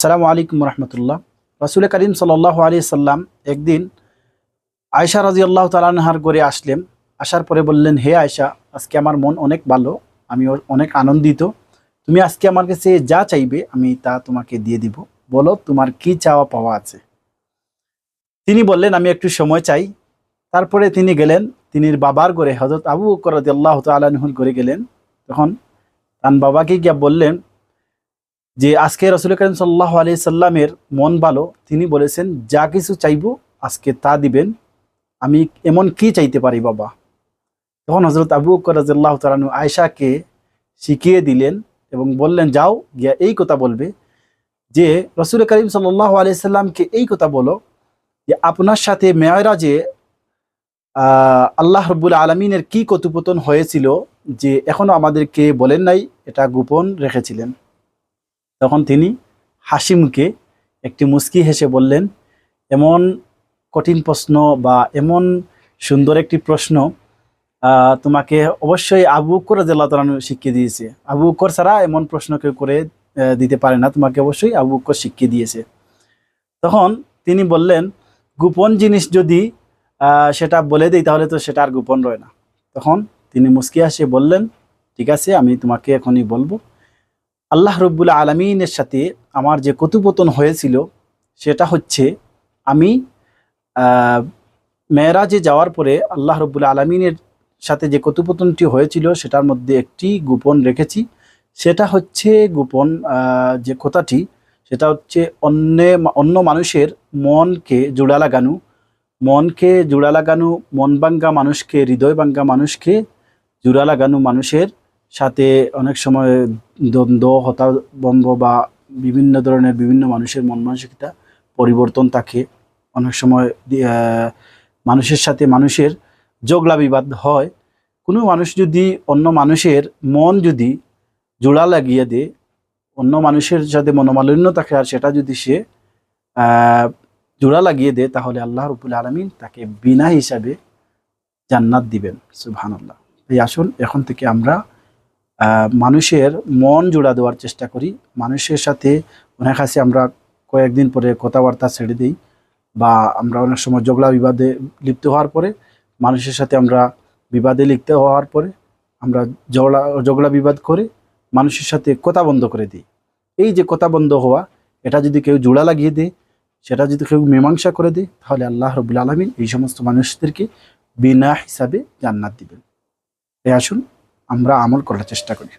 আসসালামু আলাইকুম রহমতুল্লাহ। রাসূল করিম সাল্লাল্লাহু আলাইহি সাল্লাম একদিন আয়েশা রাদিয়াল্লাহু তাআলা আনহার ঘরে আসলেন। আসার পরে বললেন, হে আয়েশা, আজকে আমার মন অনেক ভালো, আমি অনেক আনন্দিত। তুমি আজকে আমার কাছে যা চাইবে আমি তা তোমাকে দিয়ে দিব। বলো তোমার কি চাওয়া পাওয়া আছে। তিনি বললেন, আমি একটু সময় চাই। তারপরে তিনি গেলেন, তিনি বাবার ঘরে হযরত আবু বকর রাদিয়াল্লাহু তাআলা আনহুর ঘরে গেলেন। তখন তার বাবাকে গিয়ে বললেন যে আজকে রাসূল করিম সাল্লাল্লাহু আলাইহি সাল্লামের মন ভালো, তিনি বলেছেন যা কিছু চাইবো আজকে তা দিবেন, আমি এমন কি চাইতে পারি বাবা। তখন হযরত আবু বকর রাদিয়াল্লাহু তাআলা আনহু আয়েশাকে শিখিয়ে দিলেন এবং বললেন, যাও গিয়া এই কথা বলবে যে রাসূল করিম সাল্লাল্লাহু আলাইহি সাল্লামকে এই কথা বলো যে আপনার সাথে মেরাজে আল্লাহ রাব্বুল আলামিনের কি কথোপকথন হয়েছিল যে এখনো আমাদেরকে বলেন নাই, এটা গোপন রেখেছিলেন। তখন তিনি হাসি মুখে একটি মুস্কি হেসে বললেন, এমন কঠিন প্রশ্ন বা এমন সুন্দর একটি প্রশ্ন তোমাকে অবশ্যই আবু বকর রাদিয়াল্লাহু তাআলা শিখিয়ে দিয়েছে। আবু বকর ছাড়া এমন প্রশ্ন কেউ করে দিতে পারে না, তোমাকে অবশ্যই আবু বকর শিখিয়ে দিয়েছে। তখন তিনি বললেন, গোপন জিনিস যদি সেটা বলে দিই তাহলে তো সেটা আর গোপন রয় না। তখন তিনি মুস্কি হাসে বললেন, ঠিক আছে, আমি তোমাকে এখনই বলবো। আল্লাহ রব্বুল আলমিনের সাথে আমার যে কথোপকথন হয়েছিল সেটা হচ্ছে, আমি মেরাজে যাওয়ার পরে আল্লাহ রব্বুল আলমিনের সাথে যে কথোপকথনটি হয়েছিল সেটার মধ্যে একটি গোপন রেখেছি। সেটা হচ্ছে গোপন যে কথাটি, সেটা হচ্ছে অন্য মানুষের মনকে জোড়া লাগানো, মন ভাঙ্গা মানুষকে, হৃদয় ভাঙ্গা মানুষকে জোড়া লাগানো, মানুষের সাথে অনেক সময় দ্বন্দ্ব, হতাবম্ব বা বিভিন্ন ধরনের বিভিন্ন মানুষের মন মানসিকতা পরিবর্তন থাকে। অনেক সময় মানুষের সাথে মানুষের ঝগড়া বিবাদ হয়। কোনো মানুষ যদি অন্য মানুষের মন যদি জোড়া লাগিয়ে দেয়, অন্য মানুষের সাথে মনোমালিন্য থাকে আর সেটা যদি সে জোড়া লাগিয়ে দেয়, তাহলে আল্লাহ রাব্বুল আলামিন তাকে বিনা হিসাবে জান্নাত দিবেন। সুবহানাল্লাহ। এই আসুন এখন থেকে আমরা মানুষের মন জোড়া দেওয়ার চেষ্টা করি। মানুষের সাথে অনেক আছে আমরা কয়েকদিন পরে কথাবার্তা ছেড়ে দিই, বা আমরা অনেক সময় ঝগড়া বিবাদে লিপ্ত হওয়ার পরে, মানুষের সাথে আমরা বিবাদে লিপ্ত হওয়ার পরে আমরা ঝগড়া বিবাদ করে মানুষের সাথে কথা বন্ধ করে দিই। এই যে কথা বন্ধ হওয়া, এটা যদি কেউ জোড়া লাগিয়ে দেয়, সেটা যদি কেউ মীমাংসা করে দেয়, তাহলে আল্লাহ রাব্বুল আলামিন এই সমস্ত মানুষদেরকে বিনা হিসাবে জান্নাত দিবেন। এই আসুন আমরা আমল করার চেষ্টা করি।